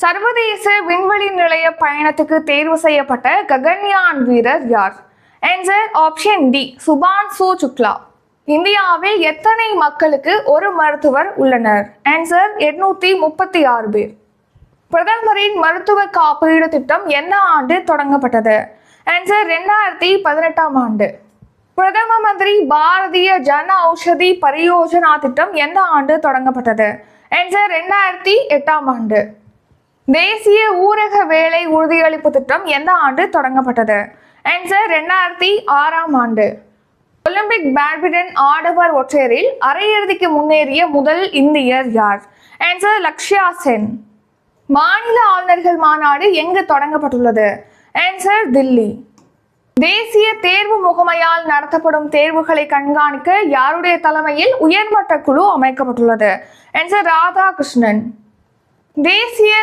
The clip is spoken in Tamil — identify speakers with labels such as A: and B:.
A: சர்வதேச விண்வெளி நிலைய பயணத்துக்கு தேர்வு செய்யப்பட்ட ககன்யான் வீரர் யார்? Answer option D, Shubhanshu Shukla. இந்தியாவில் எத்தனை மக்களுக்கு ஒரு மருத்துவர் உள்ளனர்? ஆன்சர் 836 பேர். பிரதமரின் மருத்துவ காப்பீடு திட்டம் எந்த ஆண்டு தொடங்கப்பட்டது? ஆன்சர் 2018ஆம் ஆண்டு. பிரதம மந்திரி பாரதிய ஜன ஔஷதி பரியோஜனா திட்டம் எந்த ஆண்டு தொடங்கப்பட்டது? ஆன்சர் 2008ஆம் ஆண்டு. தேசிய ஊரக வேலை உறுதியளிப்பு திட்டம் எந்த ஆண்டு தொடங்கப்பட்டது? ஆன்சர் 2006ஆம் ஆண்டு. ஒலிம்பிக் பேட்மிண்டன் ஆடவர் ஒற்றையரில் அரையிறுதிக்கு முன்னேறிய முதல் இந்தியர் யார்? ஆன்சர் லக்ஷ்யா சென். மாநில ஆளுநர்கள் மாநாடு எங்கு தொடங்கப்பட்டுள்ளது? ஆன்சர் தில்லி. தேசிய தேர்வு முகமையால் நடத்தப்படும் தேர்வுகளை கண்காணிக்க யாருடைய தலைமையில் உயர்மட்ட குழு அமைக்கப்பட்டுள்ளது? ஆன்சர் ராதாகிருஷ்ணன். தேசிய